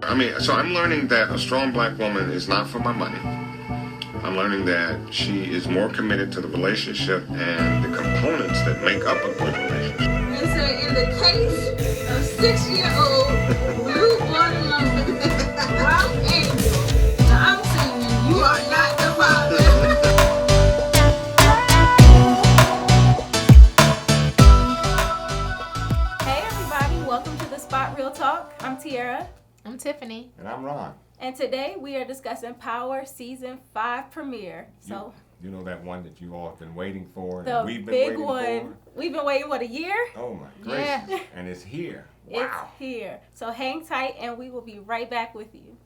I mean, so I'm learning that a strong black woman is not for my money. I'm learning that she is more committed to the relationship and the components that make up a good relationship. And so in the case of 6-year-old blue watermelon Ralph Angel, I'm saying you are not the father. Hey everybody, welcome to the Spot Real Talk. I'm Tiara. I'm Tiffany. And I'm Ron. And today we are discussing Power Season 5 premiere. So you know that one that you all have been waiting for? The we've been big waiting one. For? We've been waiting, what, a year? Oh my gracious. Yeah. And it's here. It's Wow. here. So hang tight and we will be right back with you.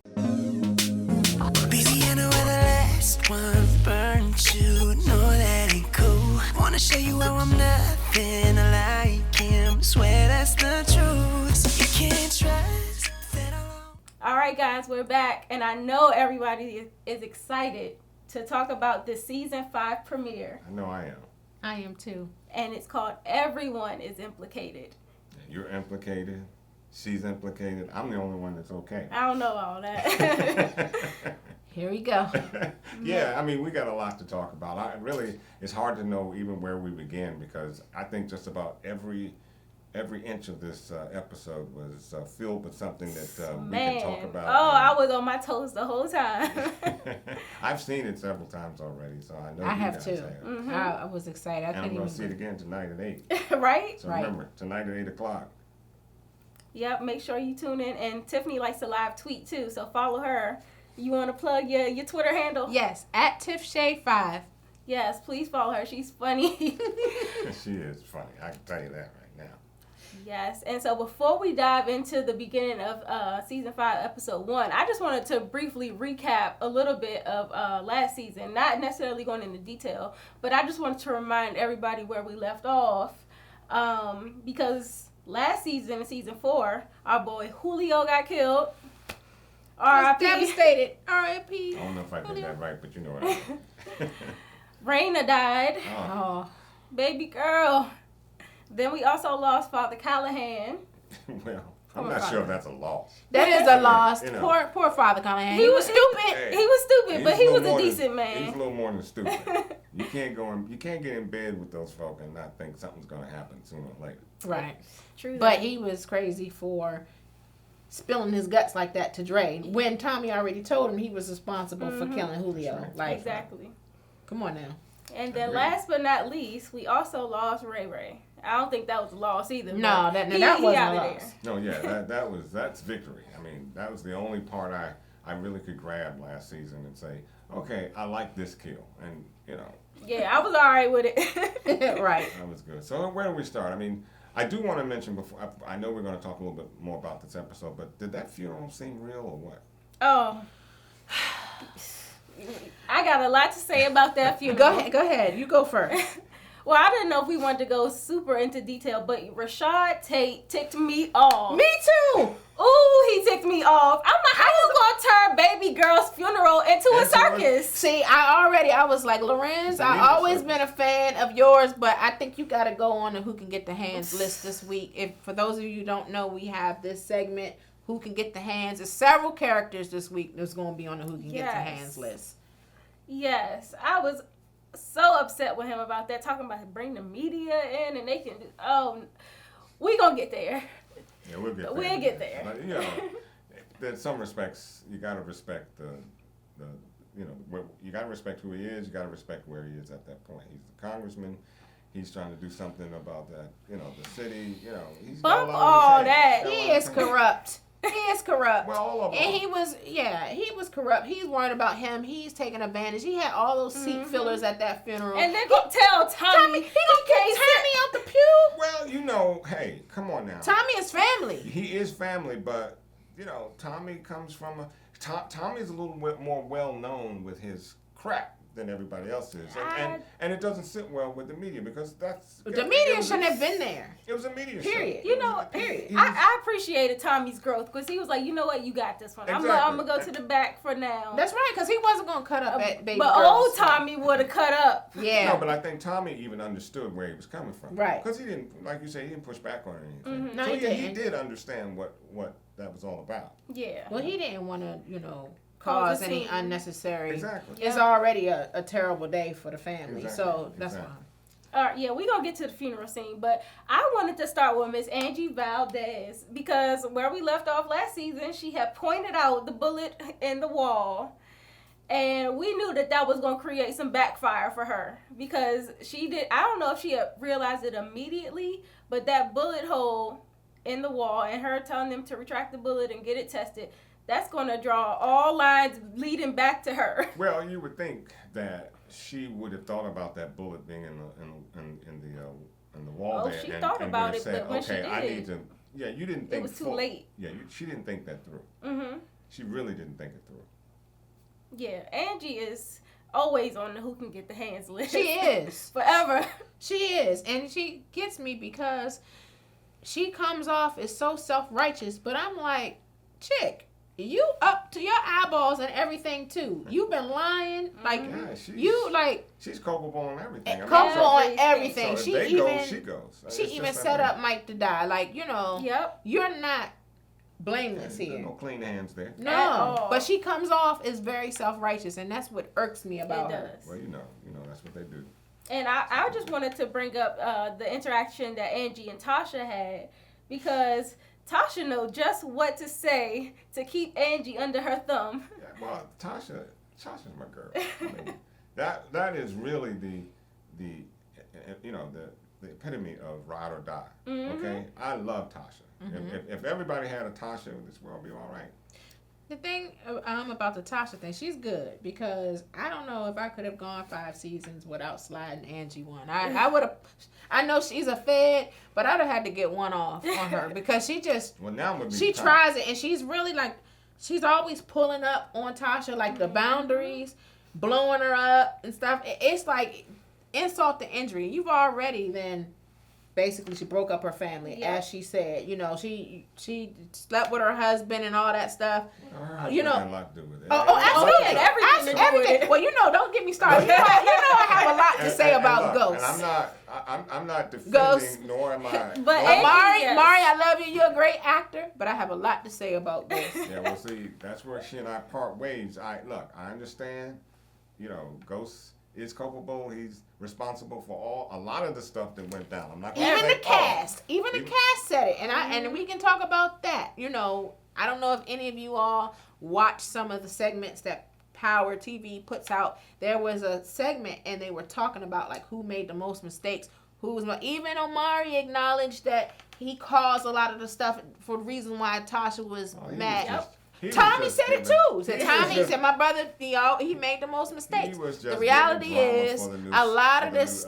Busy in where the last one burned you. Know that ain't cool. Wanna show you how I'm nothing like him. Swear that's the truth. So you can't trust that alone. All right, guys, we're back. And I know everybody is excited to talk about the Season 5 premiere. I know I am. I am too. And it's called Everyone is Implicated. You're implicated. She's implicated. I'm the only one that's okay. I don't know all that. Here we go. Yeah, I mean, we got a lot to talk about. It's hard to know even where we begin because I think just about every inch of this episode was filled with something that we can talk about. Oh, I was on my toes the whole time. I've seen it several times already, so I know I you have guys too. have. Mm-hmm. I was excited. And I'm going to see it again tonight at 8. Right? So Right. remember, tonight at 8 o'clock. Yep, make sure you tune in. And Tiffany likes to live tweet too, so follow her. You want to plug your Twitter handle? Yes, at TiffShay5. Yes, please follow her. She's funny. She is funny. I can tell you that right now. Yes, and so before we dive into the beginning of Season 5, Episode 1, I just wanted to briefly recap a little bit of last season. Not necessarily going into detail, but I just wanted to remind everybody where we left off. Because last season, in Season 4, our boy Julio got killed. I was R.I.P. devastated. R.I.P. I don't know if I did that right, but you know what I mean. Raina died. Oh. Baby girl. Then we also lost Father Callahan. Well, I'm Poor not father. sure if that's a loss. That is a loss. You know. Poor Father Callahan. He was stupid. Hey, He was stupid, but he was little a more decent than- He was man. a little more than stupid. You can't get in bed with those folk and not think something's going to happen sooner or later. Right. True. But he was crazy for spilling his guts like that to Dre when Tommy already told him he was responsible for killing Julio. That's right. Like, Exactly. come on now. And then Agreed. last but not least, we also lost Ray Ray. I don't think that was a loss either. No, but that he wasn't out a of loss. No, yeah, that's victory. I mean, that was the only part I really could grab last season and say, okay, I like this kill. And, you know, Yeah, I was all right with it. Right. that was good. So where do we start? I mean, I do want to mention before, I know we're going to talk a little bit more about this episode, but did that funeral seem real or what? Oh. I got a lot to say about that funeral. Go ahead. You go first. Well, I didn't know if we wanted to go super into detail, but Rashad Tate ticked me off. Me too. Ooh, he ticked me off. I'm like, how you gonna turn baby girl's funeral into a circus? See, I was like, Lorenz, I always been a fan of yours, but I think you got to go on the Who Can Get the Hands list this week. If for those of you who don't know, we have this segment, Who Can Get the Hands. There's several characters this week that's going to be on the Who Can Get the Hands list. Yes, I was so upset with him about that, talking about bring the media in and they can do, we gonna get there. Yeah, we'll get there. We'll get there. But, you know, in some respects, you got to respect you got to respect who he is. You got to respect where he is at that point. He's the congressman. He's trying to do something about that, the city, he's got a Bump lot all on his that. hands. He's got a He lot is on his hands. corrupt. He is corrupt. Well, all of them. And he was corrupt. He's worried about him. He's taking advantage. He had all those seat fillers at that funeral. And then go tell Tommy, he gonna kick Tommy out the pew? Well, hey, come on now. Tommy is family. He is family, but, Tommy comes from Tommy's a little bit more well known with his crack than everybody else is. And it doesn't sit well with the media because the media shouldn't have been there. It was a media Period. show. You know, period. I appreciated Tommy's growth because he was like, you know what, you got this one. Exactly. I'm going to go to the back for now. That's right, because he wasn't going to cut up at baby But girls. old Tommy would have cut up. Yeah. No, but I think Tommy even understood where he was coming from. Right. Because he didn't, like you say, he didn't push back on anything. No, so he he didn't. did understand what that was all about. Yeah. Well, he didn't want to, cause a any scene. unnecessary. Exactly. It's already a terrible day for the family, so that's Exactly. fine. All right, yeah, we're going to get to the funeral scene, but I wanted to start with Miss Angie Valdez because where we left off last season, she had pointed out the bullet in the wall, and we knew that was going to create some backfire for her because I don't know if she had realized it immediately, but that bullet hole in the wall and her telling them to retract the bullet and get it tested, that's going to draw all lines leading back to her. Well, you would think that she would have thought about that bullet being in the wall Oh, there. she and, thought and about would have it, said, but when she okay, did I it, need to. Yeah, you didn't think it was too late. Yeah, she didn't think that through. Mm-hmm. She really didn't think it through. Yeah, Angie is always on the who can get the hands list. She is. Forever. She is. And she gets me because she comes off as so self-righteous, but I'm like, chick, you up to your eyeballs and everything too. You've been lying. Like, she's culpable on everything. Culpable on everything. So she if they even, go, she goes. She even set up Mike to die. Like, Yep. You're not blameless here. No clean hands there. No, but she comes off as very self-righteous, and that's what irks me about her. Well, that's what they do. And I just wanted to bring up the interaction that Angie and Tasha had because Tasha knows just what to say to keep Angie under her thumb. Yeah, well, Tasha's my girl. I mean, that is really the epitome of ride or die. Mm-hmm. Okay, I love Tasha. Mm-hmm. If everybody had a Tasha, this world would be all right. The thing about the Tasha thing, she's good because I don't know if I could have gone 5 seasons without sliding Angie one. I would have. I know she's a fed, but I'd have had to get one off on her because she just. Well, now would be she tries it and she's really like, she's always pulling up on Tasha like the boundaries, blowing her up and stuff. It's like insult to injury. You've already then. Basically, she broke up her family, as she said. She slept with her husband and all that stuff. Had a lot to do with it. Absolutely, everything. Well, don't get me started. I have a lot to say about Ghost. And I'm not defending, Ghost. nor am I. But Mari, I love you. You're a great actor, but I have a lot to say about Ghost. Yeah, well, see, that's where she and I part ways. I understand. Ghost is culpable. He's responsible for a lot of the stuff that went down. I'm not gonna even say the cast. Even the cast said it, and we can talk about that. I don't know if any of you all watch some of the segments that Power TV puts out. There was a segment, and they were talking about like who made the most mistakes. Even Omari acknowledged that he caused a lot of the stuff for the reason why Tasha was mad. Tommy said it too. Tommy said, "My brother, he made the most mistakes." The reality is, a lot of this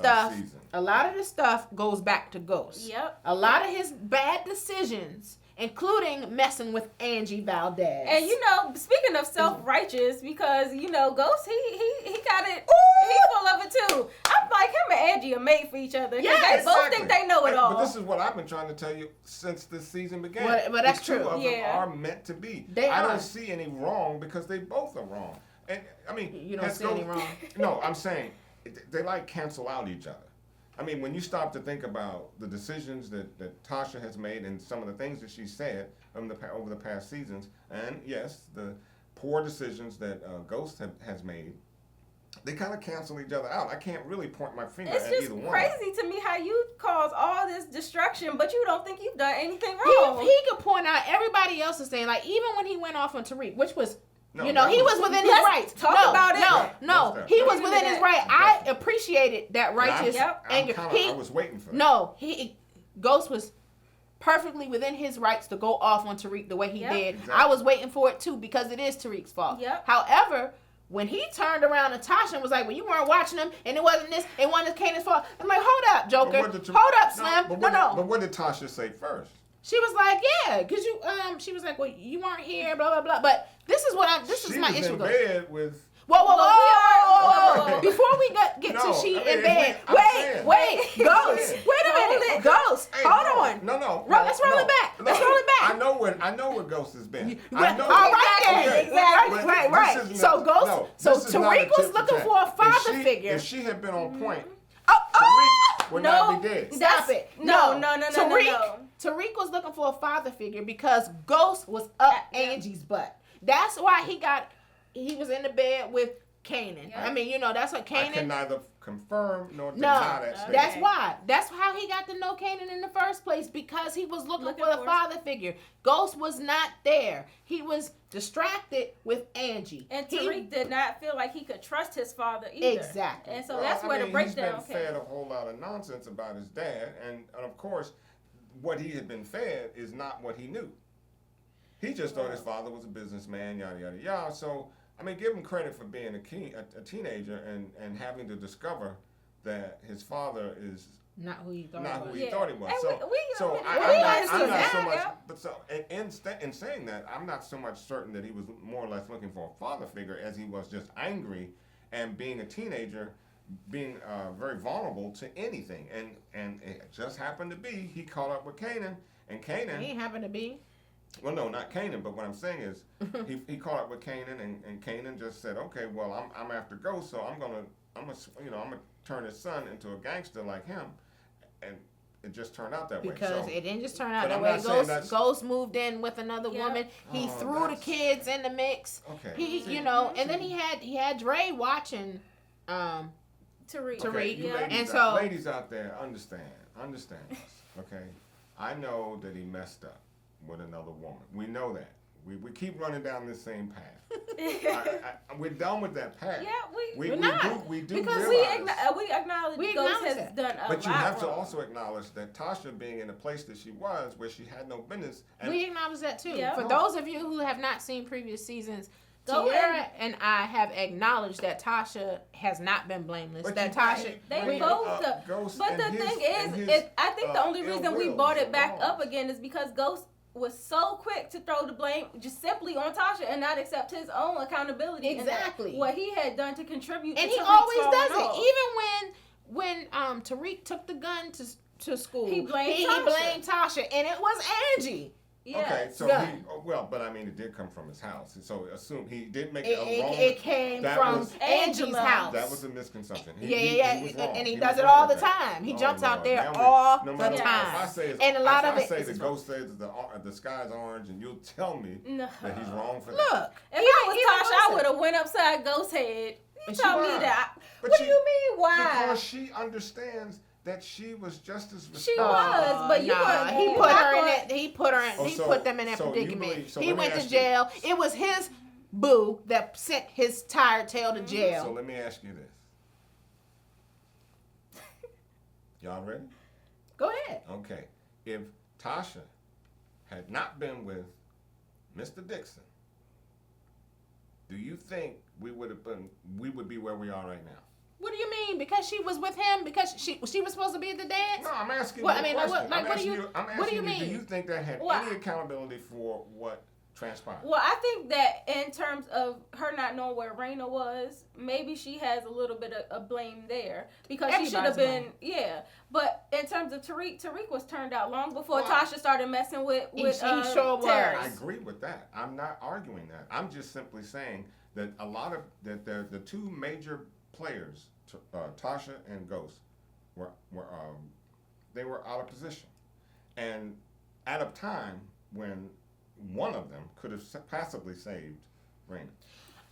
stuff goes back to Ghost. Yep. A lot of his bad decisions, including messing with Angie Valdez. And speaking of self-righteous, because Ghost, he got it. He's full of it too. I'm like, him and Angie are made for each other. Yes, they both think they know it all. But this is what I've been trying to tell you since this season began. But that's the two true. of them are meant to be. I don't see any wrong because they both are wrong. And I mean, you don't see any wrong. No, I'm saying they like cancel out each other. I mean, when you stop to think about the decisions that Tasha has made and some of the things that she said over the past seasons, and yes, the poor decisions that Ghost has made, they kind of cancel each other out. I can't really point my finger at either one. It's just crazy to me how you cause all this destruction, but you don't think you've done anything wrong. He could point out everybody else is saying, like, even when he went off on Tariq, which was... No, he was within his rights. Talk about it. No, he was within his right. I appreciated that righteous anger. I was waiting for that. No, Ghost was perfectly within his rights to go off on Tariq the way he did. Exactly. I was waiting for it too because it is Tariq's fault. Yep. However, when he turned around to Tasha and was like, well, you weren't watching him and it wasn't Kanan's fault. I'm like, hold up, Joker. Hold up, Slim. No. But what did Tasha say first? She was like, yeah, because she was like, well, you weren't here, blah, blah, blah. But this is my issue. She was in bed with Whoa. Before we get to she in bed. Wait, Ghost. Wait a minute. Ghost. Hold on. No. Let's roll it back. Let's roll it back. I know where Ghost has been. All right then. Exactly. Right. So Ghost. So Tariq was looking for a father figure. If she had been on point, Oh, Tariq would not be dead. Stop it. No. Tariq was looking for a father figure because Ghost was up Angie's butt. That's why he was in the bed with Kanan. Yeah. I mean, that's what Kanan. I can neither confirm nor deny that statement. That's why. That's how he got to know Kanan in the first place, because he was looking for the father figure. Ghost was not there. He was distracted with Angie. And Tariq did not feel like he could trust his father either. Exactly. And so that's where the breakdown He's been came. fed a whole lot of nonsense about his dad, and of course, what he had been fed is not what he knew. He just thought his father was a businessman, yada, yada, yada. So, I mean, give him credit for being a teenager and having to discover that his father is not who he thought he was. And I'm not so much, but so in saying that, I'm not so much certain that he was more or less looking for a father figure as he was just angry and being a teenager, being very vulnerable to anything. And it just happened to be he caught up with Kanan, and Kanan. He happened to be. Well, no, not Kanan, but what I'm saying is he caught up with Kanan, and Kanan just said, okay, well, I'm after Ghost, so I'm gonna turn his son into a gangster like him, and it just turned out that way. Because it didn't just turn out but that I'm way. not saying Ghost moved in with another woman. He threw the kids in the mix. Okay. And then he had Dre watching Tariq. Okay, you ladies out there, understand this, okay? I know that he messed up with another woman. We know that. We keep running down this same path. We're done with that path. Yeah, we do because realize. we acknowledge Ghost has done a lot. But you have to also acknowledge that Tasha being in the place that she was, where she had no business. And we acknowledge that too. Yeah. For those of you who have not seen previous seasons, Tiara and I have acknowledged that Tasha has not been blameless. But that Tasha, they both. But the thing is, I think the only reason we brought it back up again is because Ghost was so quick to throw the blame just simply on Tasha and not accept his own accountability. Exactly. What he had done to contribute. And to he Tariq's always does falling off. it. Even when Tariq took the gun to school, he blamed Tasha, and it was Angie. Yes. Okay, so but I mean, it did come from his house. So assume he did make a wrong. It came from Angie's house. That was a misconception. He was wrong. And he does it all the time. He jumps out there all the time. And a lot of it. If I say the Ghost says the sky's orange, and you'll tell me that he's wrong for that. Look, if I was Tasha, I would have went upside Ghost's head. You told me that. What do you mean? Why? Because she understands that she was just as responsible. She was, but you were. He put her in it. He put them in that predicament. He went to jail. It was his boo that sent his tired tail to jail. So let me ask you this. Y'all ready? Go ahead. Okay. If Tasha had not been with Mr. Dixon, do you think we would be where we are right now? What do you mean? Because she was with him? Because she was supposed to be at the dance? No, I'm asking you a question. What do you mean? Do you think that had any accountability for what transpired? Well, I think that in terms of her not knowing where Raina was, maybe she has a little bit of blame there. Because she should have been, But in terms of Tariq was turned out long before Tasha started messing with Tariq. I agree with that. I'm not arguing that. I'm just simply saying that the two major players, Tasha and Ghost, were out of position, and at a time when one of them could have possibly saved Raina.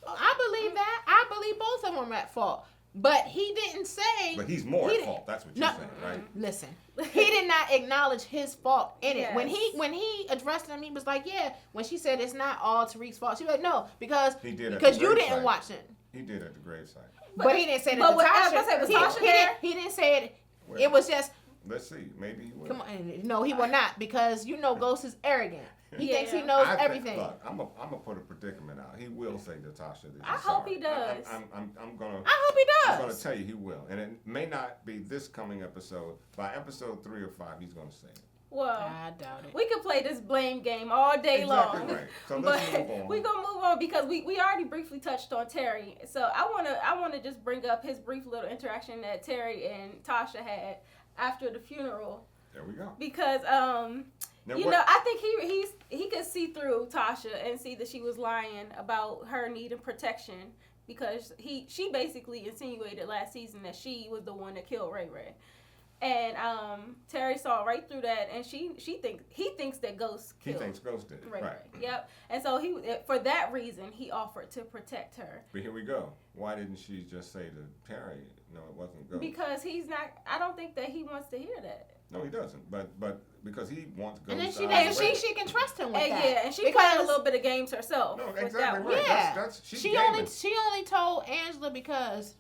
I believe that. I believe both of them are at fault. But he didn't say. But he's more at fault. That's what you're saying, right? Listen, he did not acknowledge his fault in it. Yes. When he addressed him, he was like, "Yeah." When she said it's not all Tariq's fault, she was like, "No, because you didn't watch it." He did at the gravesite. But he didn't say that to Tasha. Was Tasha there? He didn't say it. Well, it was just. Let's see. Maybe he will. Come on. No, he will not, because Ghost is arrogant. He thinks he knows everything. Look, I'm gonna put a predicament out. He will say to Tasha that I hope he does. I hope he does. I'm gonna tell you he will, and it may not be this coming episode. By episode 3 or 5, he's gonna say it. Well, I doubt it. we could play this blame game all day long. Exactly right. So let's But move on. we're gonna move on because we already briefly touched on Terry. So I wanna just bring up his brief little interaction that Terry and Tasha had after the funeral. There we go. Because Now you what- know, I think he could see through Tasha and see that she was lying about her needing protection because she basically insinuated last season that she was the one that killed Ray Ray. And Terry saw right through that, and he thinks that Ghost He killed thinks Ghost did. Ray Right. Ray. Yep. And so for that reason he offered to protect her But here we go. Why didn't she just say to Terry, no, it wasn't Ghost? because he's not. I don't think that he wants to hear that. No, he doesn't. But because he wants Ghost. And then she out doesn't of think Ray. she can trust him with And that. yeah, and she Because- played a little bit of games herself. No, with that exactly one. right. Yeah. She She gave only it. she only told Angela because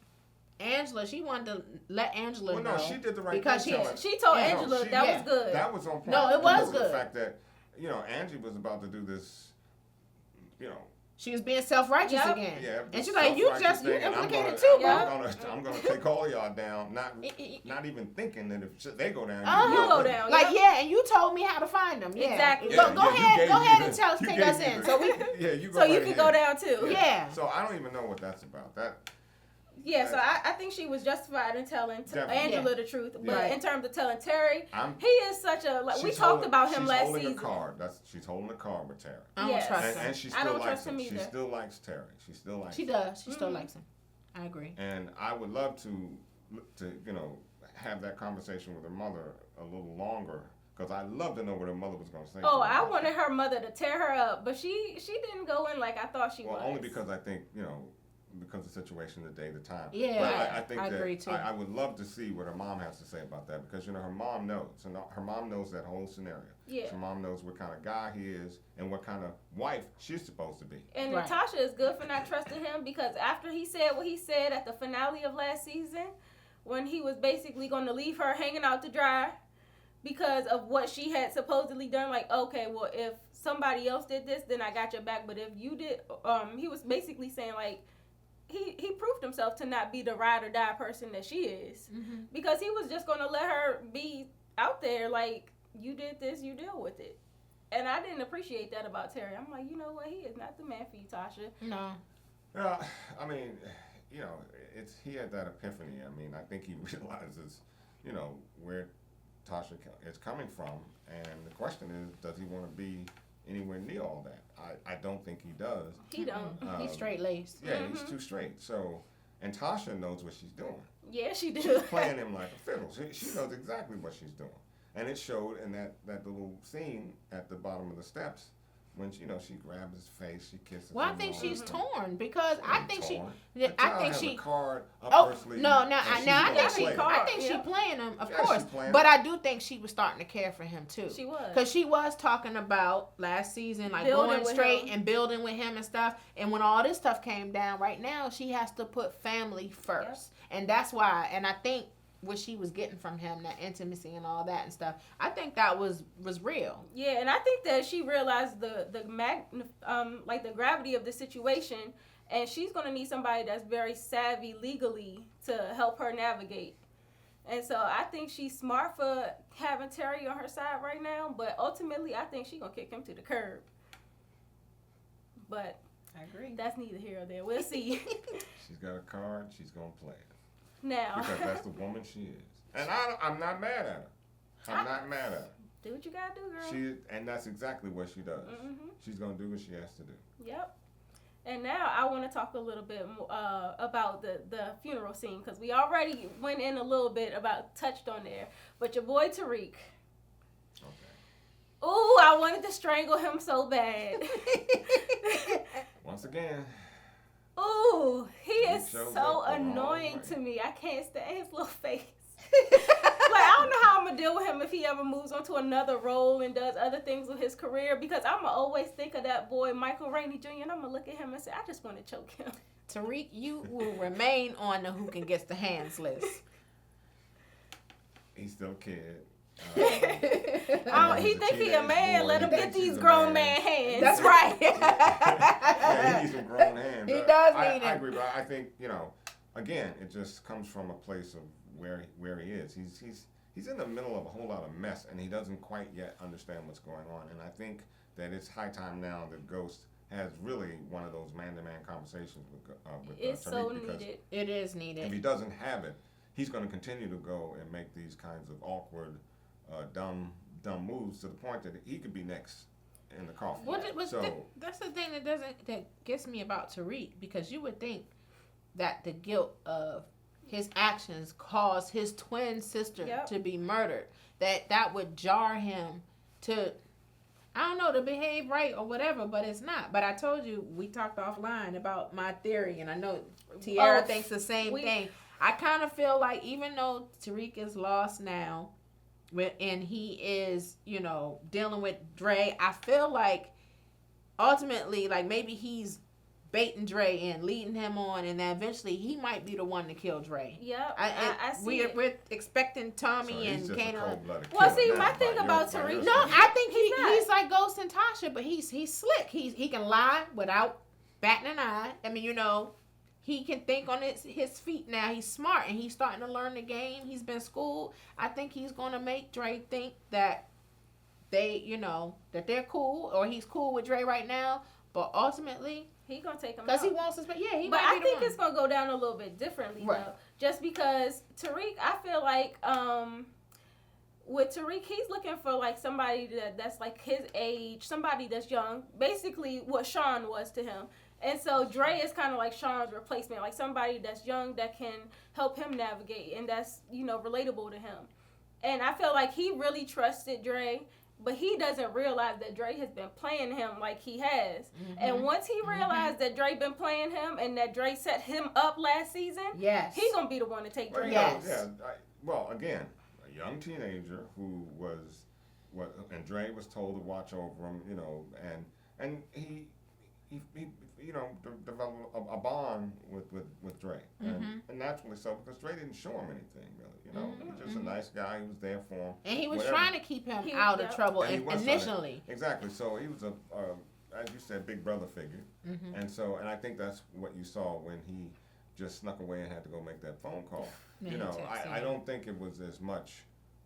she wanted to let Angela Well, know. no, she did the right because thing. telling- She told Yeah, no, Angela she- that yeah. was good. That was on point. No, it was because of good. The fact that, Angie was about to do this, she was being self-righteous Yep. again. yeah. and she's like, you implicated too, bro. I'm gonna take all y'all down. Not even thinking that if they go down, You go down. Like, Yep. yeah, and you told me how to find them. Yeah. Exactly. Go you ahead, gave go me ahead the- and you take gave us me in. the- So we, yeah, you go So you right can ahead. go down too. yeah. So I don't even know what that's about. Yeah, so I think she was justified in telling Definitely. Angela the truth, but Right. in terms of telling Terry, I'm- he is such a we talked about him last She's holding season. a card. She's holding a card with Terry. I don't Yes. trust And, him. and she I still don't likes trust him. him She either. still likes Terry. She still likes She him. does. She still likes him. I agree. And I would love to have that conversation with her mother a little longer because I'd love to know what her mother was going to say. Oh, to her I about wanted that. her mother to tear her up, but she didn't go in like I thought she Well, was. only because I think because of the situation, the day, the time. Yeah, But Right. I think I that agree, too. I would love to see what her mom has to say about that because her mom knows, and her mom knows that whole scenario. Yeah. Her mom knows what kind of guy he is and what kind of wife she's supposed to be. And Right. Natasha is good for not trusting him because after he said what he said at the finale of last season, when he was basically going to leave her hanging out to dry because of what she had supposedly done, like, okay, well, if somebody else did this, then I got your back. But if you did, he was basically saying, like, he proved himself to not be the ride or die person that she is because he was just going to let her be out there like, you did this, you deal with it. And I didn't appreciate that about Terry. I'm like, you know what? He is not the man for you, Tasha. No. I mean, he had that epiphany. I mean, I think he realizes, where Tasha is coming from, and the question is, does he want to be anywhere near all that? I don't think he does. He don't. He's straight laced. Yeah, he's too straight. So, and Tasha knows what she's doing. Yeah, she She's do. playing him like a fiddle. She knows exactly what she's doing, and it showed in that little scene at the bottom of the steps when she grabs his face, she kisses Well, I him. think all she's that. torn because I think she. The I child think has she. a card up Oh her sleeve, no! and Now she's I gonna think she. play it. I think she Yeah. playing him, of Yeah, course. she playing But him. I do think she was starting to care for him too. She was. Because she was talking about last season, like Building going with straight him. and building with him and stuff. And when all this stuff came down, right now she has to put family first, and that's why. And I think what she was getting from him, that intimacy and all that and stuff, I think that was real. Yeah, and I think that she realized the gravity of the situation, and she's gonna need somebody that's very savvy legally to help her navigate. And so I think she's smart for having Terry on her side right now, but ultimately I think she's gonna kick him to the curb. But I agree. that's neither here or there. We'll see. She's got a card. She's gonna play it Now, because that's the woman she is, and I'm not mad at her. I'm not mad at her. do what you gotta do, girl. And that's exactly what she does. Mhm. She's gonna do what she has to do. Yep. And now I want to talk a little bit more about the funeral scene because we already went in a little bit touched on there. But your boy Tariq. Okay. Ooh, I wanted to strangle him so bad. Once again, Ooh, he Tariq is shows so up the wrong annoying way. to me. I can't stand his little face. Like, I don't know how I'm going to deal with him if he ever moves on to another role and does other things with his career because I'm going to always think of that boy, Michael Rainey Jr., and I'm going to look at him and say, I just want to choke him. Tariq, you will remain on the who can get the hands list. he's still a kid. He think he a man. Let him get these grown man hands. That's right. Yeah, he needs some grown hands. He does I need it. agree, but I think again, it just comes from a place of where he is. he's in the middle of a whole lot of mess, and he doesn't quite yet understand what's going on. And I think that it's high time now that Ghost has really one of those man-to-man conversations with It's Tariq, so because needed. It is if he needed. doesn't have it, he's going to continue to go and make these kinds of awkward, dumb moves to the point that he could be next in the coffin. That's the thing that gets me about Tariq, because you would think that the guilt of his actions caused his twin sister to be murdered, that would jar him to, I don't know, to behave right or whatever, but it's not. But I told you, we talked offline about my theory, and I know Tiara thinks the same thing. I kind of feel like even though Tariq is lost now, and he is, dealing with Dre, I feel like ultimately, like maybe he's baiting Dre in, leading him on, and then eventually he might be the one to kill Dre. Yep, I see it. We're expecting Tommy So and he's just a Kanan. cold-blooded Well, killer see, now, my thing by about your Tariq- No, standards. I think not. he's like Ghost and Tasha, but he's slick. He can lie without batting an eye. I mean, he can think on his feet now. He's smart, and he's starting to learn the game. He's been schooled. I think he's going to make Dre think that that they're cool, or he's cool with Dre right now. But ultimately, He gonna take him because out. he wants to spend, he But might I be the think one. it's gonna go down a little bit differently Right. though. Just because Tariq, I feel like with Tariq, he's looking for like somebody that's like his age, somebody that's young, basically what Sean was to him. And so Dre is kind of like Sean's replacement, like somebody that's young that can help him navigate and that's relatable to him. And I feel like he really trusted Dre, but he doesn't realize that Dre has been playing him like he has. Mm-hmm. And once he realized that Dre been playing him and that Dre set him up last season, he gonna be the one to take Dre out. Well, again, a young teenager who and Dre was told to watch over him, and he developed a bond with Dre, and naturally so, because Dre didn't show him anything really. He was just a nice guy. He was there for him, and he was whatever. trying to keep him out of trouble initially. Exactly. So he was as you said, big brother figure, and I think that's what you saw when he just snuck away and had to go make that phone call. I don't think it was as much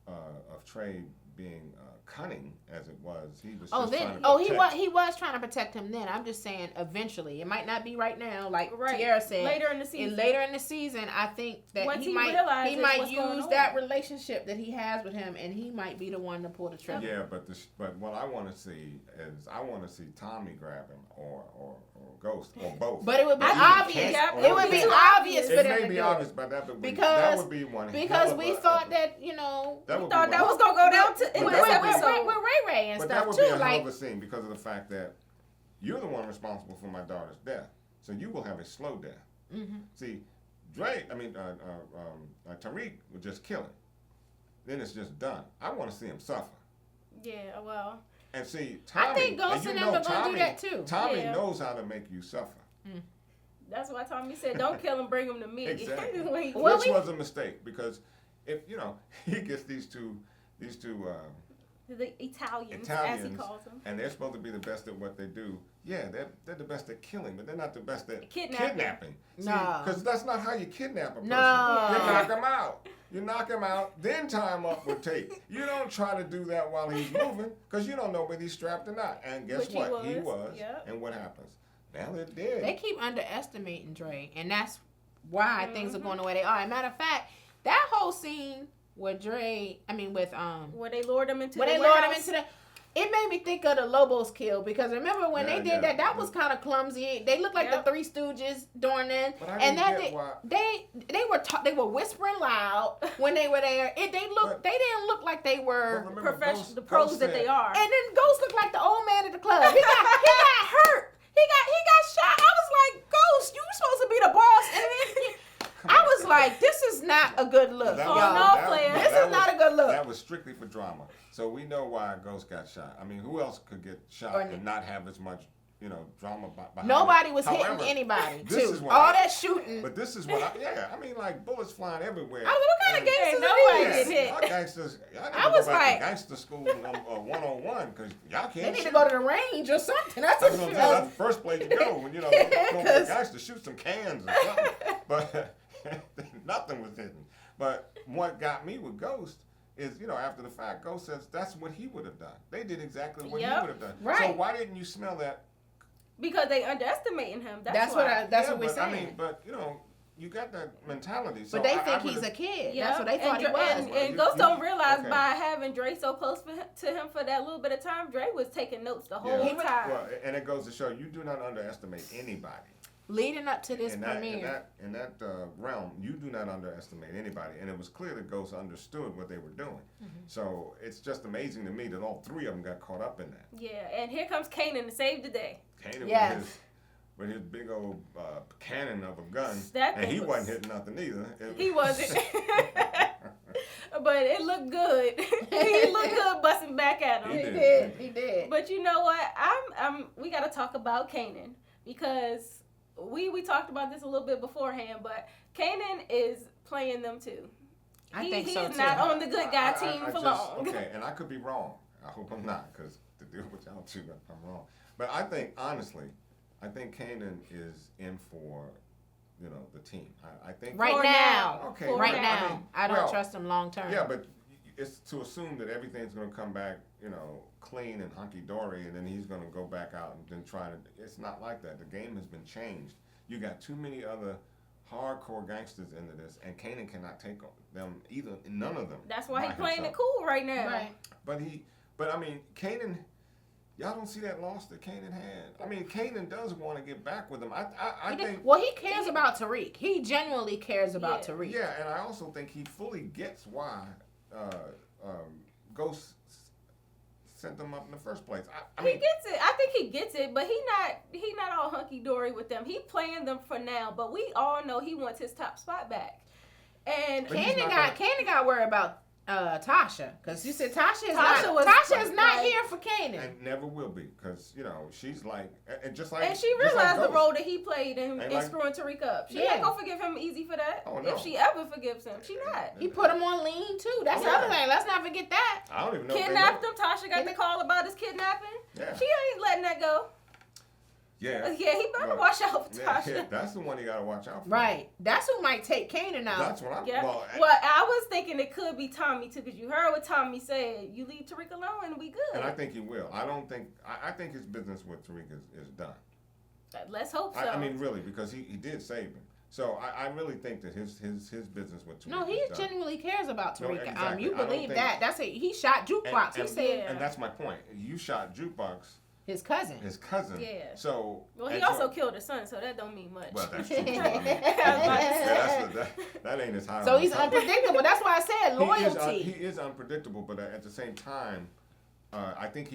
of Trey being cunning as it was. He was trying to protect. He was trying to protect him then. I'm just saying eventually. It might not be right now, like Tiara said. Later in the season. Later in the season, I think that Once he might use that relationship that he has with him, and he might be the one to pull the trigger. Yeah, but what I want to see is Tommy grab him or Ghost or both. But it would be obvious. It would be obvious for them to do. It may be obvious, but that would be one. Because we thought that we thought that was gonna go down to in this episode with Ray and but stuff that would too. be a hell of a scene because of the fact that you're the one responsible for my daughter's death, so you will have a slow death. Mm-hmm. See, Tariq would just kill him. Then it's just done. I want to see him suffer. Yeah, well. And see, Tommy, I think Ghost and them are going to do that too. Tommy knows how to make you suffer. Mm. That's why Tommy said, "Don't kill him, bring him to me." Exactly. Which was a mistake because if he gets these two. The Italians, as he calls them. And they're supposed to be the best at what they do. Yeah, they're the best at killing, but they're not the best at kidnapping. No. Because that's not how you kidnap a person. No. You knock him out. You knock him out, then tie him up with tape. You don't try to do that while he's moving, because you don't know whether he's strapped or not. And guess what? He was. Yep. And what happens? Now they're dead. They keep underestimating Dre, and that's why things are going the way they are. As a matter of fact, that whole scene where where they lured him into it made me think of the Lobos kill, because remember when they did that was kind of clumsy. They looked like the Three Stooges during then, and they were whispering loud when they were there. They didn't look like they were professional, the pros that they are. And then Ghost looked like the old man at the club. He got hurt. He got shot. I was like, Ghost, you were supposed to be the boss, and then I was like, this is not a good look. This is not a good look. That was strictly for drama. So we know why Ghost got shot. I mean, who else could get shot and not have as much, drama behind Nobody it? was hitting anybody, too. That shooting. But this is what like bullets flying everywhere. I was what kind of gangsters nobody get hit. Y'all gangsters, I was like, gangster school 101, because y'all can't They need to go to the range or something. That's the first place to go when, go to the gangster, shoot some cans or something. But nothing was hidden. But what got me with Ghost is, after the fact, Ghost says that's what he would have done. They did exactly what he Yep. would have done. Right. So why didn't you smell that? Because they underestimating him. That's why. what we're saying. You got that mentality. So But they I think would've- he's a kid. Yeah. That's what they thought he was. And Ghost don't realize okay. by having Dre so close to him for that little bit of time, Dre was taking notes the whole Yeah. time. Well, and it goes to show you do not underestimate anybody. Leading up to this In premiere. that realm, you do not underestimate anybody. And it was clear that Ghost understood what they were doing. So it's just amazing to me that all three of them got caught up in that. Yeah, and here comes Kanan to save the day. Kanan Yes. with his big old cannon of a gun, That and thing he was- wasn't hitting nothing either. He wasn't. But it looked good. He looked good busting back at him. He He did. But you know what? We got to talk about Kanan because we talked about this a little bit beforehand, but Kanan is playing them too. I He think so is too. not on the good guy team for long. Okay, and I could be wrong. I hope I'm not, because to deal with y'all too, I'm wrong. But I think, honestly, Kanan is in for, the team. I think Right For now. Okay, For Right well, now. I mean, I don't well, trust him long term. Yeah, but it's to assume that everything's going to come back, clean and hunky dory, and then he's going to go back out and then try to. It's not like that. The game has been changed. You got too many other hardcore gangsters into this, and Kanan cannot take them either. None of them. That's why by he's playing it himself. cool right now. Right. But I mean, Kanan. Y'all don't see that loss that Kanan had. I mean, Kanan does want to get back with him. I think. Well, he cares about Tariq. He genuinely cares about Yeah. Tariq. Yeah, and I also think he fully gets why Ghost sent them up in the first place. I He mean, gets it. I think he gets it, but he not all hunky dory with them. He playing them for now, but we all know he wants his top spot back. And But he's Kanan not got to worry about Tasha, because you said Tasha is Tasha not right. here for Kanan. and never will be, because she's like, and just like, And she just like realized the Ghost. role that he played in Ain't like- screwing Tariq up. She Yeah. ain't gonna forgive him easy for that. Oh, no. If she ever forgives him, she not. He put him on lean too. That's Oh, the other yeah. thing. Let's not forget that. I don't even know. if they Kidnapped know. him. Tasha got the call about his kidnapping. Yeah. She ain't letting that go. Yeah. Yeah, he better But- watch out for Yeah, Tasha. that's the one you gotta watch out for. Right. That's who might take Kanan out. That's what I'm. Yeah. Well, Well, I was thinking it could be Tommy too, because you heard what Tommy said. You leave Tariq alone and we good. and I think he will. I don't think. I think his business with Tariq is done. Let's hope so. I mean, really, because he did save him. So I really think that his business with Tariq No, he is done. genuinely cares about No, Tariq. exactly. You I don't believe think- that? That's it. He shot Jukebox. He said Yeah. And that's my point. You shot Jukebox, his cousin. his cousin. Yeah. So. Well, he and also so- killed his son, so that don't mean much. Well, that's true. Too. I mean, I was about to say. that ain't as high. So on he's the top. unpredictable. That's why I said He loyalty. is unpredictable, but at the same time, I think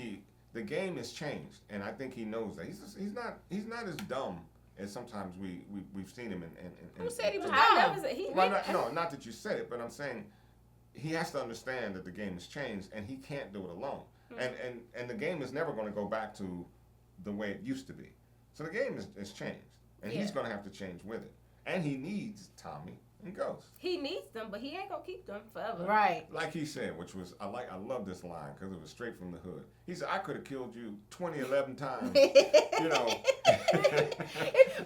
the game has changed, and I think he knows that he's not as dumb as sometimes we've seen him in. Who said he was in- dumb? I never said he. Well, not that you said it, but I'm saying he has to understand that the game has changed, and he can't do it alone. And the game is never going to go back to the way it used to be. So the game has changed, and he's Yeah. going to have to change with it. And he needs Tommy and Ghost. He needs them, but he ain't gonna keep them forever. Right. Like he said, which was I love this line because it was straight from the hood. He said, "I could have killed you 11 times." You know.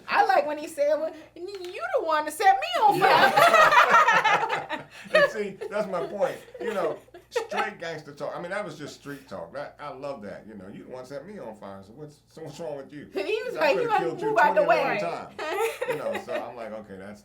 I like when he said, well, "You the one that set me on fire." And see, that's my point. Straight gangster talk. I mean, that was just street talk. I love that. You the one set me on fire. So what's wrong with you? He was I like, could "You have gotta killed you move out the 11 way." times. So I'm like, okay, that's.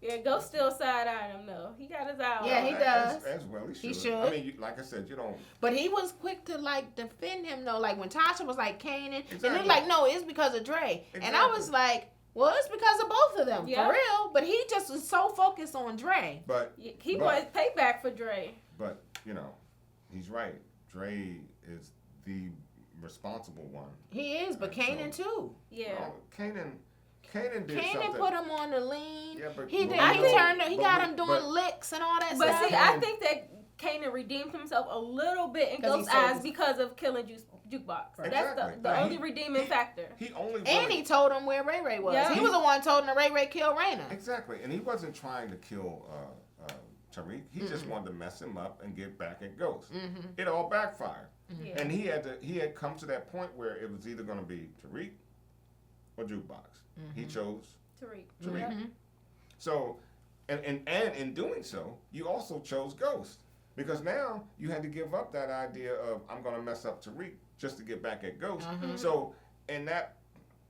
Yeah, go still side eyeing him though. He got his eye on Yeah, him. he does. As well, he should. should. I mean, like I said, you don't. But he was quick to defend him though. Like when Tasha was like Kanan, and Exactly. they're like, "No, it's because of Dre." And I was Exactly. like, "Well, it's because of both of them, Yeah. for real." But he just was so focused on Dre. But He But- wants payback for Dre. But he's right. Dre is the responsible one. He is, but So- Kanan too. Yeah. Well, Kanan did Kanan something. put him on the lean. Yeah, but He but did. we He know- turned. He but got we- him doing but- licks and all that But stuff. see, I think that Kanan redeemed himself a little bit in 'Cause he Ghost's sold eyes his- because of killing Jukebox. That's Exactly. the Now, only redeeming factor. He only and wanted- he told him where Ray Ray was. Yeah. He was the one told him that Ray killed Raina. Exactly, and he wasn't trying to kill Tariq. He just wanted to mess him up and get back at Ghost. It all backfired, Yeah. and he had come to that point where it was either going to be Tariq or Jukebox. He chose Tariq. Tariq. So, and in doing so, you also chose Ghost. Because now you had to give up that idea of I'm going to mess up Tariq just to get back at Ghost. So in that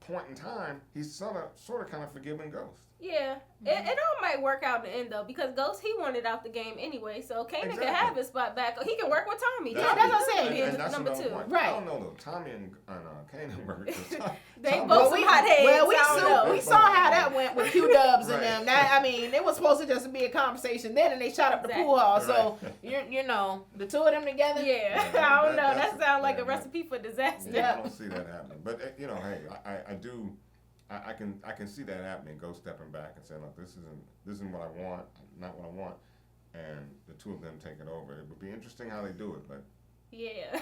point in time, he's sort of kind of forgiving Ghost. Yeah, it all might work out in the end though, because Ghost he wanted out the game anyway, so Kanan can have his spot back. He can work with Tommy. That's what I'm saying. And that's number 2. Point. Right. I don't know though. Tommy and Kanan work. They both some hot heads. Well, we saw how that went with Q Dubs and Right. them. That, I mean, it was supposed to just be a conversation then, and they shot up the pool hall. So you know, the two of them together. Yeah, I don't know. That sounds like a recipe for disaster. Yeah, I don't see that happening. But you know, hey, I do. I can see that happening. Ghost stepping back and saying, "Look, this isn't what I want. Not what I want," and the two of them take it over. It would be interesting how they do it, but yeah,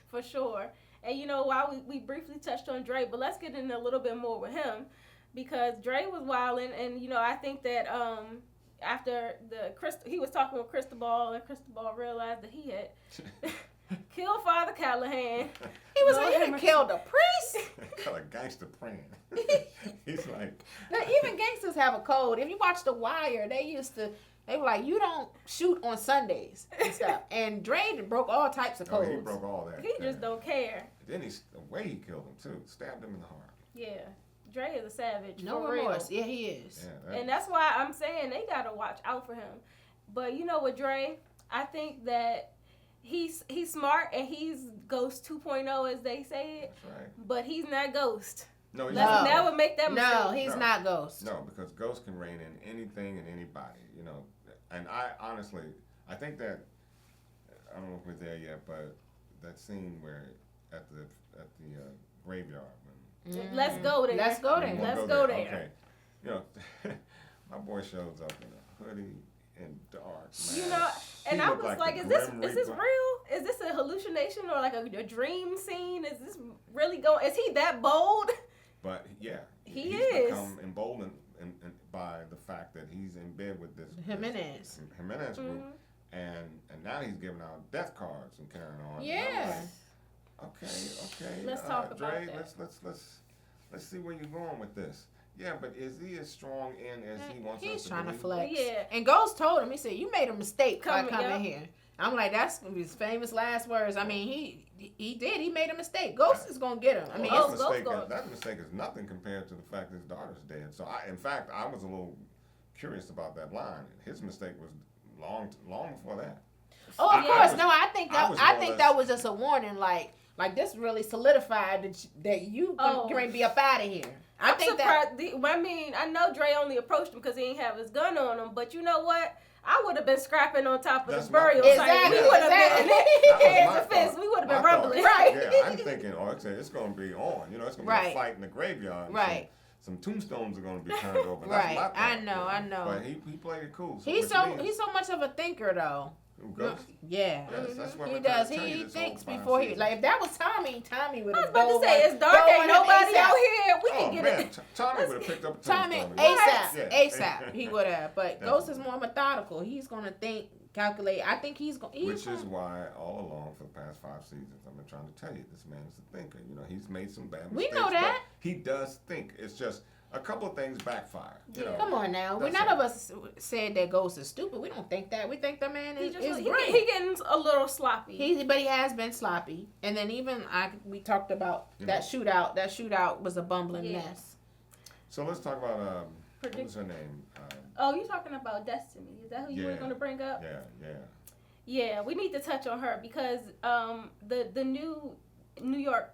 for sure. And you know, while we briefly touched on Dre, but let's get in a little bit more with him, because Dre was wilding, and you know, I think that after he was talking with Cristobal, and Cristobal realized that he had killed Father Callahan. He was like, he done killed a priest. got a gangster praying. He's like, Now, even gangsters have a code. If you watch The Wire, they were like, you don't shoot on Sundays and stuff. And Dre broke all types of codes. he broke all that. He just don't care. Then the way he killed him too, stabbed him in the heart. Yeah, Dre is a savage. No for real. remorse. Yeah, he is. Yeah, And that's why I'm saying they gotta watch out for him. But you know what, Dre? I think that he's smart and he's Ghost 2.0 as they say it. That's right. But he's not Ghost. No, he's Let's not. never make that mistake. No, he's No. not Ghost. No, because Ghost can rein in anything and anybody, you know. And I honestly, I think that, I don't know if we're there yet, but that scene where at the graveyard when Let's go there. Let's go You there. wanna Let's go there. Okay. You know, my boy shows up in a hoodie and dark. You Man. know, and He I looked was like like, the is this Grim real? Reaper. Is this a hallucination or like a dream scene? Is this really going? Is he that bold? But yeah, He he's is. become emboldened by the fact that he's in bed with this Jimenez. Jimenez group, and now he's giving out death cards and carrying on. And I'm Yeah. like, okay. Let's talk about Dre, that. Let's see where you're going with this. Yeah, but is he as strong in as he wants us He's to trying to believe? flex. Yeah. And Ghost told him, he said, you made a mistake by Coming, coming yep. here. I'm like, that's gonna be his famous last words. I mean, he did. He made a mistake. Ghost is gonna get him. I mean, Oh, that mistake is nothing compared to the fact his daughter's dead. So in fact, I was a little curious about that line. His mistake was long before that. oh, of I course. was- No, I think I was that more or less- that was just a warning. Like this really solidified that you can be up out of here. I I'm think that. surprised. I mean, I know Dre only approached him because he didn't have his gun on him, but you know what? I would have been scrapping on top of That's the my burial point. site. Exactly, We would have exactly. been hands my and fists. thought. We would have been My thought. rumbling. Right. Yeah, I'm thinking, it's going to be on. You know, it's going to be Right. a fight in the graveyard. and Right. Some tombstones are going to be turned over. That's Right. my thought, I know, you know. I know. But he played it cool. So He's which means- he's so much of a thinker though. Who, Ghost? Yeah. Yes, that's what He we're trying does. to tell you He this thinks whole 5 before he seasons. like. If that was Tommy would I was have. about to say, it's dark, ain't nobody out here. We Oh can get man, it. Tommy would have picked up a Tommy tombstone. ASAP, Yeah. ASAP. He would have. But Ghost is more methodical. He's gonna think, calculate. I think he's going. Which is why all along for the past 5 seasons, I've been trying to tell you, this man is a thinker. You know, he's made some bad We mistakes. know that. But he does think. It's just a couple of things backfire. You know. Come on now. That's None it. of us said that Ghost is stupid. We don't think that. We think the man He is just great. he getting a little sloppy. But he has been sloppy. And then even we talked about You that know. shootout. That shootout was a bumbling Yeah. mess. So let's talk about what was her name? Oh, you talking about Destiny? Is that who you were Yeah. going to bring up? Yeah. Yeah, we need to touch on her because the new New York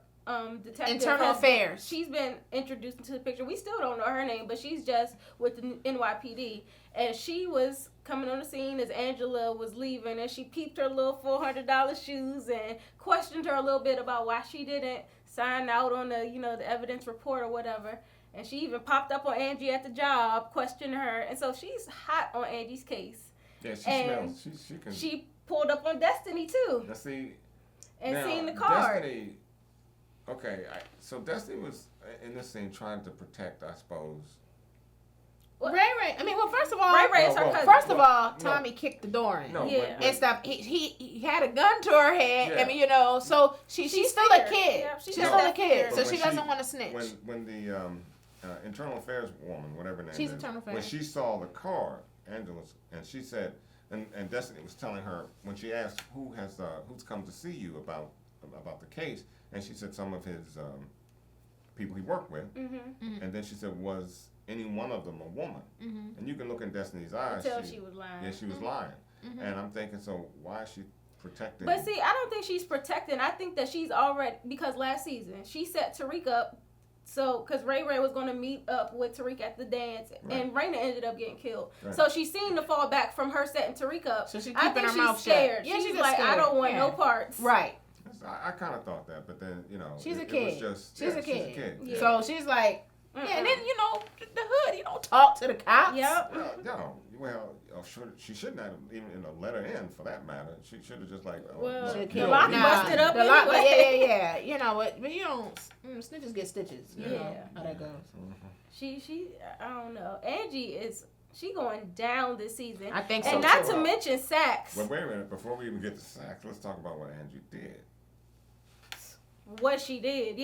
detective Internal Affairs. She's been introduced into the picture. We still don't know her name, but she's just with the NYPD, and she was coming on the scene as Angela was leaving, and she peeped her little $400 shoes and questioned her a little bit about why she didn't sign out on the evidence report or whatever. And she even popped up on Angie at the job, questioning her, and so she's hot on Angie's case. Yeah, she And smells. She can. She pulled up on Destiny too, Let's see. and Now, seen the card. Destiny. Okay, so Destiny was in this scene trying to protect, I suppose. What? Ray. I mean, well, first of all, Ray is her well, cousin. First of all, No. Tommy kicked the door in. No, Yeah. but- And stuff. He had a gun to her head. Yeah. I mean, so she's still scared. a kid. Yeah, she's she's got still a that kid, fear. so But she when doesn't want to snitch. When the internal affairs woman, whatever her name She's is, internal affairs. when she saw the card, Angela's, and she said and Destiny was telling her when she asked who's come to see you about the case, and she said some of his people he worked with, and then she said, was any one of them a woman? And you can look in Destiny's eyes. Until she was lying. Yeah, she was lying, and I'm thinking, so why is she protecting? But see, I don't think she's protecting. I think that she's already, because last season she set Tariq up. So, because Ray was going to meet up with Tariq at the dance, and Raina ended up getting killed. Right. So she's seen the fall back from her setting Tariq up. So she's keeping her mouth scared. shut. Yeah, she's like, scared. I don't want no parts. Right. I kind of thought that, but then she's a kid. It was just, she's a kid. Yeah. So she's like, and then the hood. You don't talk to the cops. Yep. She shouldn't have even let her in for that matter. She should have just like. The lock busted up anyway. Yeah. You know what? But you don't. Snitches get stitches. You know how that goes. She. I don't know. Angie is. She going down this season. I think so. And not to mention Sax. But wait a minute. Before we even get to Sax, let's talk about what Angie did. What she did,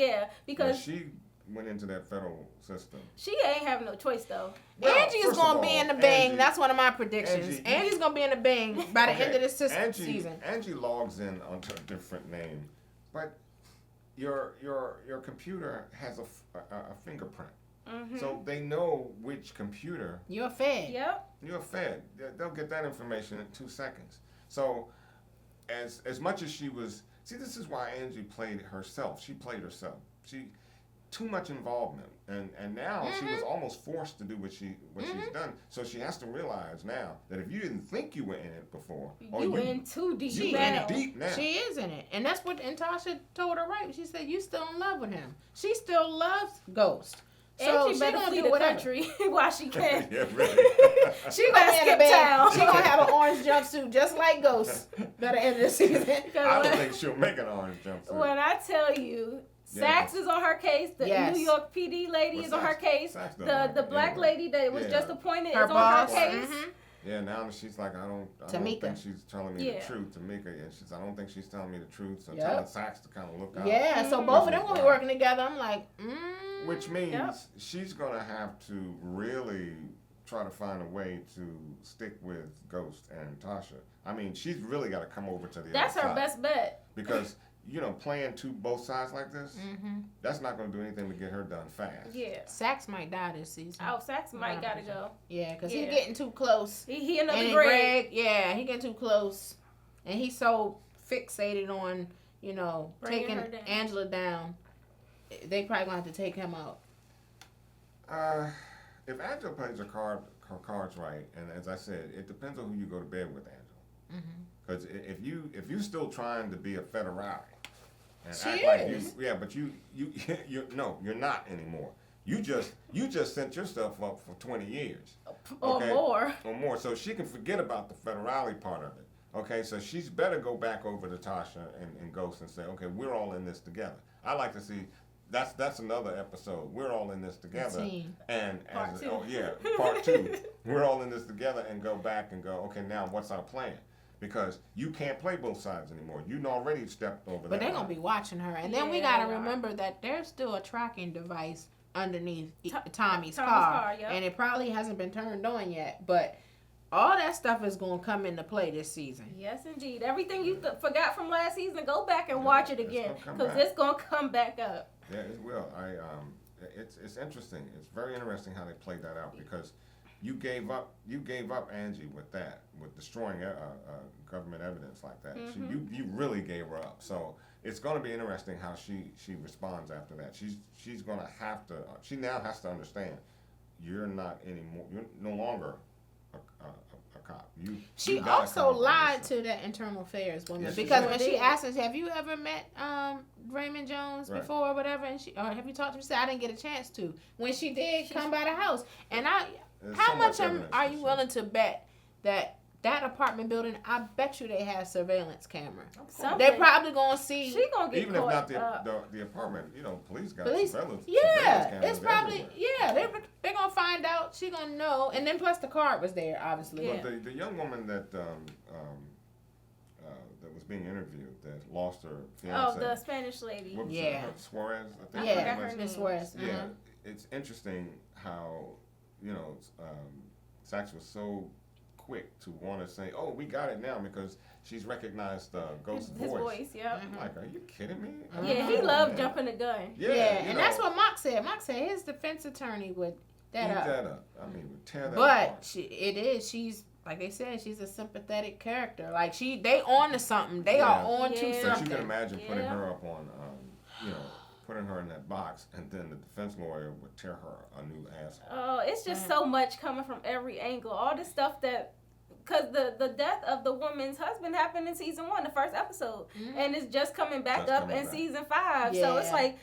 because she went into that federal system. She ain't have no choice though. Well, Angie is gonna be in the bang. That's one of my predictions. Angie's gonna be in the bang by the end of this season. Angie logs in onto a different name, but your computer has a fingerprint, so they know which computer you're fed. Yep. You're fed. They'll get that information in 2 seconds. So, as much as she was. See, this is why Angie played herself. She played herself. Too much involvement, and now she was almost forced to do what she's done. So she has to realize now that if you didn't think you were in it before, you in too deep. You in deep now. She is in it, and that's what Tasha told her right. She said, "You still in love with him. She still loves Ghost." So she better flee the country while she can. Yeah, really. She gonna be in a band. She gonna have an orange jumpsuit just like Ghost by the end of the season. I don't think she'll make an orange jumpsuit. When I tell you, Sax is on her case. The New York PD lady is on her case. The black lady that was just appointed is on her case. Yeah, now she's like, I don't think she's telling me the truth. Tamika, and I don't think she's telling me the truth. So telling Sax to kind of look out. Yeah, so both of them will be working together. I'm like, Which means she's gonna have to really try to find a way to stick with Ghost and Tasha. I mean, she's really got to come over to the That's other her side. best bet. Because, playing both sides like this, that's not going to do anything to get her done fast. Yeah. Sax might die this season. Oh, Sax might got to go. Yeah, because he's getting too close. He another Greg. Yeah, he getting too close. And he's so fixated on, taking Angela down. They probably going to have to take him out. If Angela plays her cards right, and as I said, it depends on who you go to bed with, Angela. Because if you still trying to be a federale and act like but you're not anymore. You just sent yourself up for 20 years. Okay? Or more. So she can forget about the federale part of it. Okay, so she's better go back over to Tasha and Ghost and say, okay, we're all in this together. I like to see. That's another episode. We're all in this together. And part two. Part 2. We're all in this together and go back and go, okay, now what's our plan? Because you can't play both sides anymore. You already stepped over that. But they're going to be watching her. And then we got to remember that there's still a tracking device underneath Tommy's car. And it probably hasn't been turned on yet. But all that stuff is going to come into play this season. Yes, indeed. Everything you forgot from last season, go back and watch it again. Because it's going to come back up. Yeah, it will. It's interesting. It's very interesting how they played that out because you gave up Angie with destroying government evidence like that. You really gave her up. So it's going to be interesting how she responds after that. She's going to have to. She now has to understand you're not anymore. You're no longer a cop. She also lied to that internal affairs woman because when she asked us, "Have you ever met Raymond Jones before or whatever?" or have you talked to him? She said, "I didn't get a chance to." When she did come by the house, and how much are you willing to bet that apartment building? I bet you they have surveillance camera. They're probably gonna see. She gonna get even caught if not the apartment. Police got surveillance. Surveillance It's probably they're gonna find out. She gonna know, and then plus the card was there, obviously. Yeah. But the young woman that that was being interviewed that lost her fiance. Oh, the Spanish lady. Suarez. I think. Yeah, Miss Suarez. Yeah, it's interesting how Sax was so quick to want to say, "Oh, we got it now," because she's recognized Ghost's His voice, yeah. I'm like, are you kidding me? Yeah, he loved jumping the gun. Yeah, and that's what Mock said. Mock said his defense attorney would that up. I mean, would tear that But apart. she's like they said, she's a sympathetic character. Like they on to something. They are on to Yeah. But something. you can imagine putting Yeah. her up on, putting her in that box, and then the defense lawyer would tear her a new asshole. Oh, it's just so much coming from every angle. All the stuff that, because the death of the woman's husband happened in season 1, the first episode, and it's just coming back Just up coming in back. season 5. So Yeah. it's like,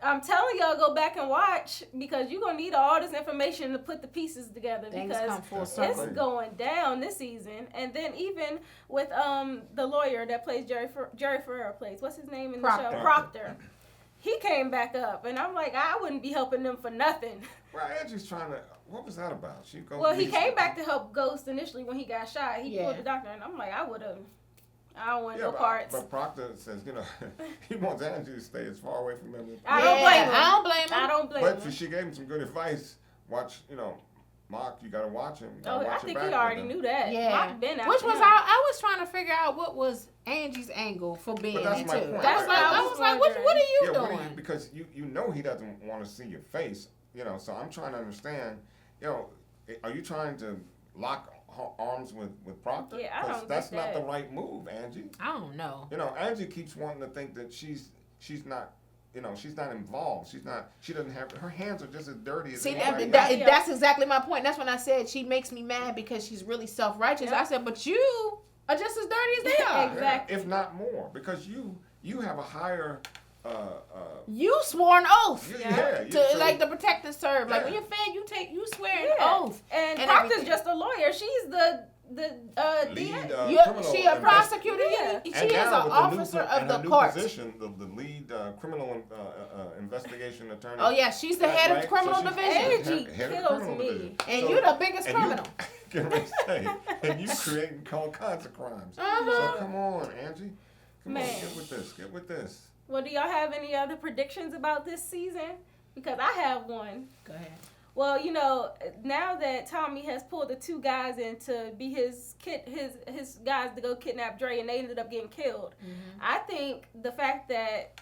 I'm telling y'all, go back and watch, because you're gonna need all this information to put the pieces together. Things because come full it's circle. going down this season. And then even with the lawyer that plays Jerry Ferrera plays, what's his name in the Proctor. show? Proctor. He came back up, and I'm like, I wouldn't be helping them for nothing. Well, Angie's trying to. What was that about? She goes. Well, he came back to help Ghost initially when he got shot. He Yeah. pulled the doctor, and I'm like, I don't want no but, parts. But Proctor says, he wants Angie to stay as far away from him as I don't blame him. I don't blame him. I don't blame But him. she gave him some good advice. Watch, Mark, you gotta watch him. You gotta Oh, I watch think your he back already with him. knew that. Yeah. Mark been Which after was him. I was trying to figure out what was Angie's angle for being But that's it my too. point. That's what I was like, what are you Yeah, doing? what are you, because you know he doesn't want to see your face, so I'm trying to understand, are you trying to lock arms with Proctor? Yeah, I don't that's get not that. the right move, Angie. I don't know. Angie keeps wanting to think that she's not, she's not involved. She doesn't have, her hands are just as dirty as See, anybody that, else. that's exactly my point. That's when I said she makes me mad because she's really self-righteous. Yeah. I said, but you are just as dirty as they are. Exactly. If not more, because you have a higher, You swore an oath so- like the protect and serve. Like Yeah. when you're fed, you swear an Yeah. oath. And and Proctor's everything. just a lawyer. She's the lead, DA. criminal She a invest- prosecutor. Yeah. She And is an now with the new officer and of the her new court. position, the lead criminal investigation attorney. Oh yeah, she's the head of Right? the criminal So she's division. Angie head of the kills criminal me. division. And So- you're the biggest and you- criminal. Can we say? And you creating all kinds of crimes. Uh-huh. So come on, Angie. Come on, Man. get with this. Get with this. Well, do y'all have any other predictions about this season? Because I have one. Go ahead. Well, now that Tommy has pulled the 2 guys in to be his guys to go kidnap Dre, and they ended up getting killed. Mm-hmm. I think the fact that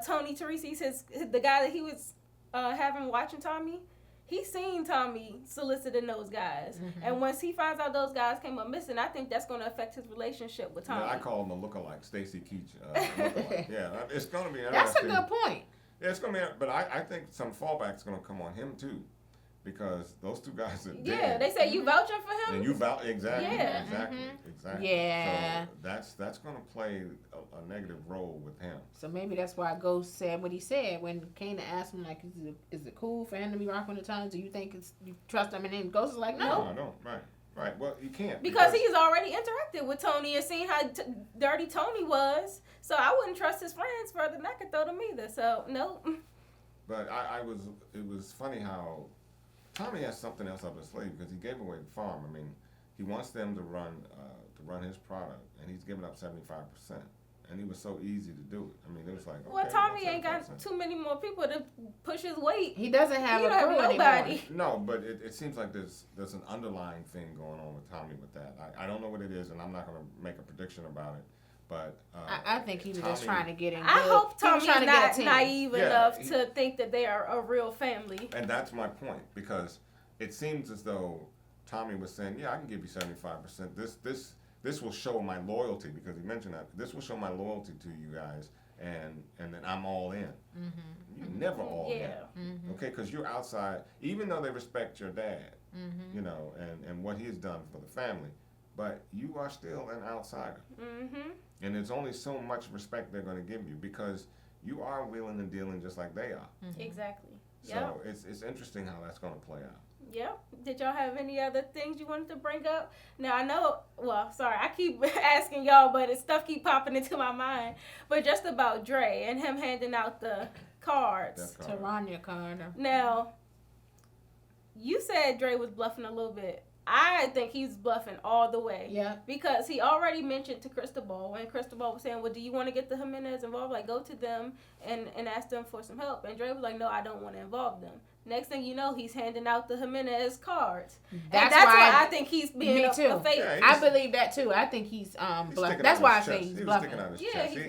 Tony Teresi's the guy that he was having watching Tommy, he's seen Tommy soliciting those guys, Mm-hmm. and once he finds out those guys came up missing, I think that's going to affect his relationship with Tommy. Yeah, I call him a lookalike, Stacy Keach. Lookalike. Yeah, it's going to be That's a interesting. good point. Yeah, it's going to be, but I think some fallback's going to come on him too, because those 2 guys are dead. Yeah, they say you vouching for him. And you exactly, Yeah. exactly. Yeah. So that's going to play a negative role with him. So maybe that's why Ghost said what he said when Kanan asked him, like, is it cool for him to be rocking the tongues? Do you think you trust him? And then Ghost is like, no. No, I don't. Right. Well, you can't Because he's already interacted with Tony and seen how dirty Tony was. So I wouldn't trust his friends further than I could throw them either. So, no. But it was funny how Tommy has something else up his sleeve because he gave away the farm. I mean, he wants them to run his product, and he's giving up 75%. And he was so easy to do it. I mean, it was like, okay, Well, Tommy that's ain't got 75%. too many more people to push his weight. He doesn't have He a don't have crew nobody. anymore. No, but it seems like there's an underlying thing going on with Tommy with that. I don't know what it is, and I'm not going to make a prediction about it. But I think he was just Tommy- trying to get in. I good. hope He was Tommy's trying to get a not team. naive Yeah, enough he- to think that they are a real family. And that's my point, because it seems as though Tommy was saying, yeah, I can give you 75%. This will show my loyalty, because he mentioned that. This will show my loyalty to you guys, and then I'm all in. Mm-hmm. You're never all Yeah. in. Okay, because you're outside, even though they respect your dad, and what he's done for the family, but you are still an outsider. Mm-hmm. And there's only so much respect they're going to give you, because you are wheeling and dealing just like they are. Exactly. So Yep. it's interesting how that's going to play out. Yep. Did y'all have any other things you wanted to bring up? Now I know. Well, sorry, I keep asking y'all, but stuff keep popping into my mind. But just about Dre and him handing out the cards. That card. Taranya Carter. Now, you said Dre was bluffing a little bit. I think he's bluffing all the way. Yeah. Because he already mentioned to Cristobal, when Cristobal was saying, well, do you want to get the Jimenez involved? Like, go to them and ask them for some help. And Dre was like, no, I don't want to involve them. Next thing you know, he's handing out the Jimenez cards. That's why why I think he's being a fake. Yeah, I believe that too. I think he's bluffing. That's why I say he's bluffing. Sticking out his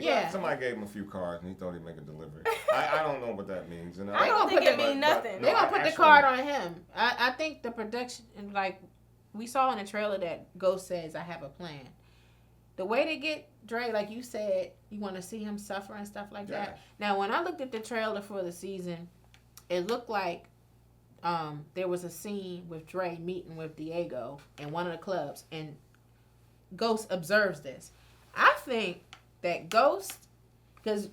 Yeah, chest. Somebody gave him a few cards and he thought he'd make a delivery. I don't know what that means. And I don't think it means nothing. They're gonna put the card on him. I think the production, like we saw in the trailer, that Ghost says, "I have a plan." The way they get Dre, like you said, you want to see him suffer and stuff like that. Now, when I looked at the trailer for the season, it looked like there was a scene with Dre meeting with Diego in one of the clubs, and Ghost observes this. I think that Ghost, because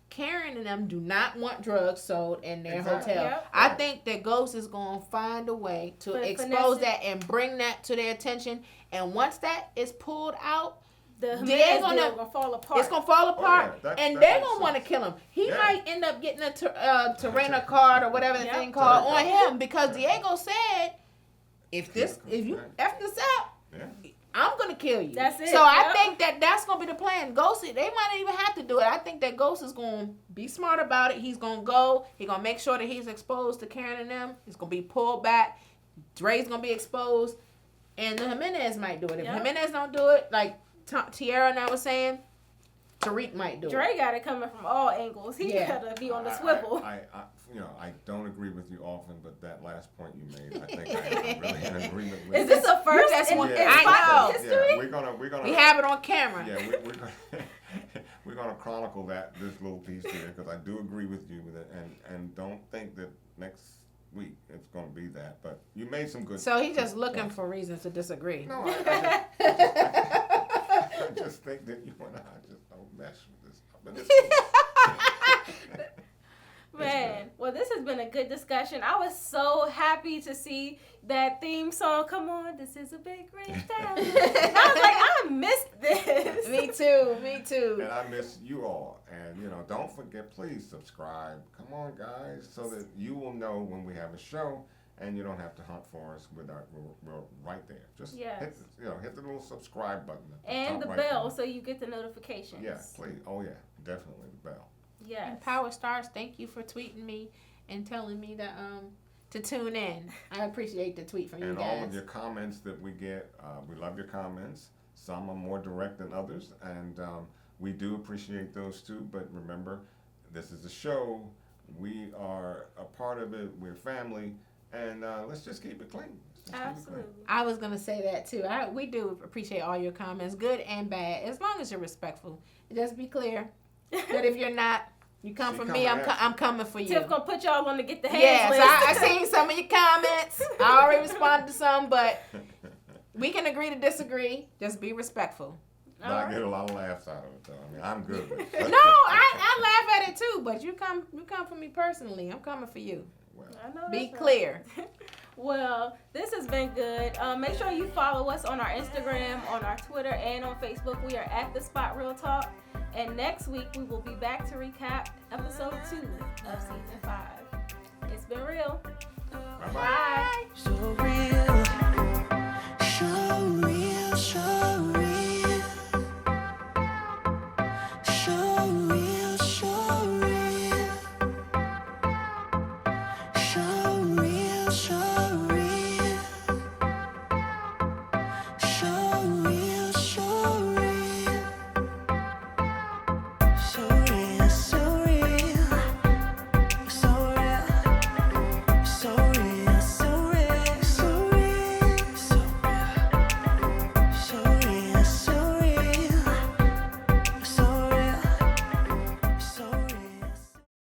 Karen and them do not want drugs sold in their hotel. Yep. I think that Ghost is going to find a way to expose that and bring that to their attention. And once that is pulled out, they're gonna fall apart. It's gonna fall apart, and they're gonna want to kill him. He might end up getting a Terrena card or whatever the thing called on him, because Diego said, if you F this up, I'm gonna kill you. That's it. So I think that's gonna be the plan. Ghost, they might not even have to do it. I think that Ghost is gonna be smart about it. He's gonna go. He's gonna make sure that he's exposed to Karen and them. He's gonna be pulled back. Dre's gonna be exposed, and the Jimenez might do it. If Jimenez don't do it, like Tiara and I was saying, Tariq might do it. Dre got it coming from all angles. He gotta be on the swivel. I don't agree with you often, but that last point you made, I think I'm really in agreement with. Is this a first in I know. history? Yeah, we're gonna. We have it on camera. Yeah, we're gonna chronicle this little piece here, because I do agree with you with it, and don't think that next week it's gonna be that. But you made some good. So he's just looking for reasons to disagree. No, I just think that you and I just don't mess with this stuff. Man, well, this has been a good discussion. I was so happy to see that theme song come on. This is a big rich town. I was like, I missed this. Me too. And I miss you all. And, don't forget, please subscribe. Come on, guys, so that you will know when we have a show, and you don't have to hunt for us. We're right there. Just hit the little subscribe button. And the bell, so you get the notifications. Yeah, please. Oh, yeah, definitely the bell. Yes. And Power Stars, thank you for tweeting me and telling me to tune in. I appreciate the tweet from you guys. And all of your comments that we get, we love your comments. Some are more direct than others, and we do appreciate those too. But remember, this is a show. We are a part of it. We're family, and let's just keep it clean. Absolutely. I was going to say that too. We do appreciate all your comments, good and bad, as long as you're respectful. Just be clear that if you're not, you come for me, I'm coming for you. Tiff gonna put y'all on to get the hands list. I seen some of your comments. I already responded to some, but we can agree to disagree. Just be respectful. But I get a lot of laughs out of it, though. I mean, I'm good with it. No, I laugh at it too, but you come for me personally. I'm coming for you. Well, I know be clear. Well, this has been good. Make sure you follow us on our Instagram, on our Twitter, and on Facebook. We are at The Spot Real Talk. And next week, we will be back to recap episode 2 of season 5. It's been real. Bye-bye. Bye.